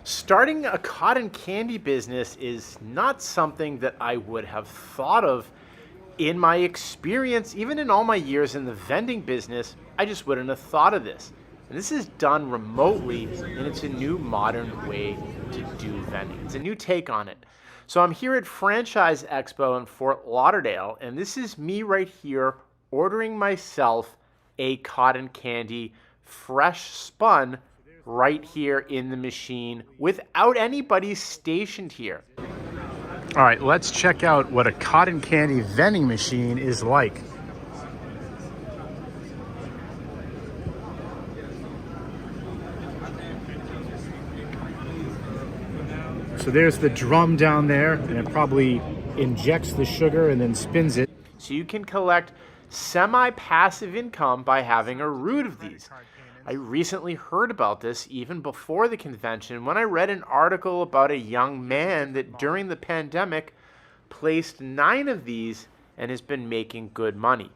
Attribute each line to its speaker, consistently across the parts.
Speaker 1: Starting a cotton candy business is not something that I would have thought of in my experience, even in all my years in the vending business. I just wouldn't have thought of this. And this is done remotely, and it's a new modern way to do vending. It's a new take on it. So I'm here at Franchise Expo in Fort Lauderdale, and this is me right here ordering myself a cotton candy fresh spun right here in the machine without anybody stationed here. All right, let's check out what a cotton candy vending machine is like. So there's the drum down there, and it probably injects the sugar and then spins it. So you can collect semi-passive income by having a route of these. I recently heard about this even before the convention when I read an article about a young man that during the pandemic placed 9 of these and has been making good money.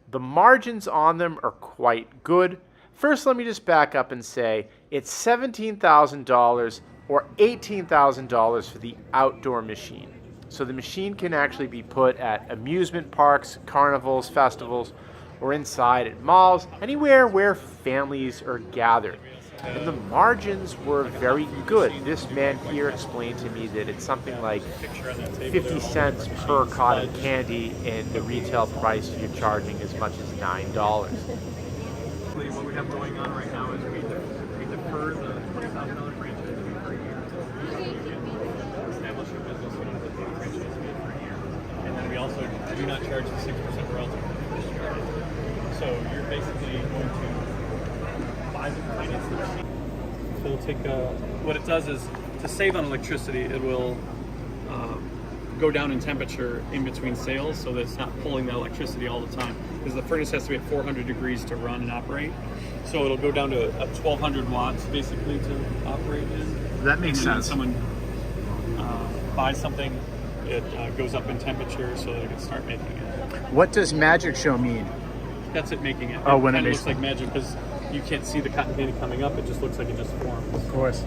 Speaker 1: The margins on them are quite good. First, let me just back up and say it's $17,000 or $18,000 for the outdoor machine. So the machine can actually be put at amusement parks, carnivals, festivals, or inside at malls, anywhere where families are gathered. And the margins were very good. This man here explained to me that it's something like 50 cents per cotton candy, and the retail price you're charging as much as $9.
Speaker 2: What we have going on right now is we defer the $20,000 franchise fee per year. Establish your business, you don't have to pay a franchise fee per year. And then we also do not charge the 6% royalty commission. So you're basically going to finance the machine. So it'll take what it does is to save on electricity, it will go down in temperature in between sales so that it's not pulling the electricity all the time, because the furnace has to be at 400 degrees to run and operate. So it'll go down to 1200 watts basically to operate in.
Speaker 1: That makes sense.
Speaker 2: When someone buys something, it goes up in temperature so that it can start making it.
Speaker 1: What does magic show mean?
Speaker 2: That's it making it.
Speaker 1: Oh, when
Speaker 2: it
Speaker 1: it
Speaker 2: looks like magic because you can't see the cotton candy coming up. It just looks like it just forms.
Speaker 1: Of course.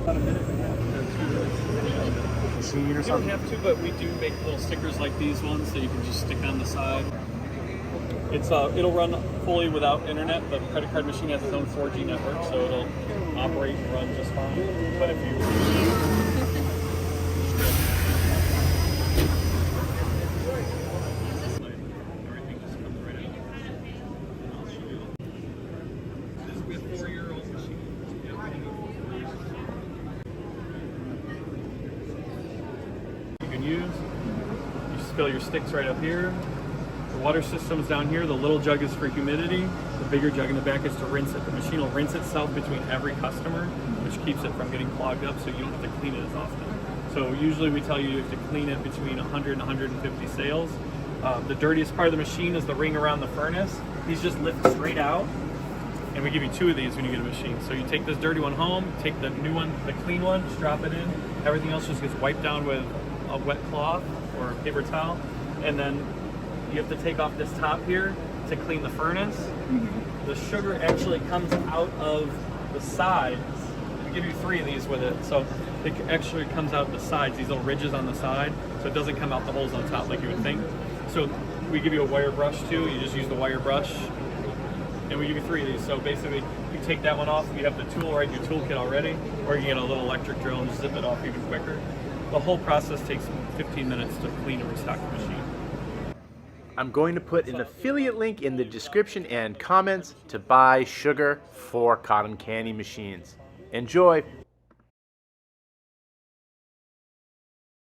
Speaker 2: About a minute and a half to
Speaker 1: Machine or
Speaker 2: You don't
Speaker 1: something?
Speaker 2: have to, but we do make little stickers like these ones that you can just stick on the side. It's it'll run fully without internet. The credit card machine has its own 4G network, so it'll operate and run just fine. But if you everything just comes right out. And I'll show you. This will be a 4-year-old machine. You can use. You just fill your sticks right up here. The water system's down here. The little jug is for humidity. The bigger jug in the back is to rinse it. The machine will rinse itself between every customer, which keeps it from getting clogged up, so you don't have to clean it as often. So usually we tell you have to clean it between 100 and 150 sales. The dirtiest part of the machine is the ring around the furnace. These just lift straight out, and we give you 2 of these when you get a machine. So you take this dirty one home, take the new one, the clean one, just drop it in. Everything else just gets wiped down with a wet cloth or a paper towel, and then you have to take off this top here to clean the furnace. Mm-hmm. The sugar actually comes out of the sides. We give you 3 of these with it, so it actually comes out the sides, these little ridges on the side, so it doesn't come out the holes on top like you would think. So we give you a wire brush too. You just use the wire brush, and we give you 3 of these. So basically, you take that one off, you have the tool right in your toolkit already, or you can get a little electric drill and zip it off even quicker. The whole process takes 15 minutes to clean and restock the machine.
Speaker 1: I'm going to put an affiliate link in the description and comments to buy sugar for cotton candy machines. Enjoy!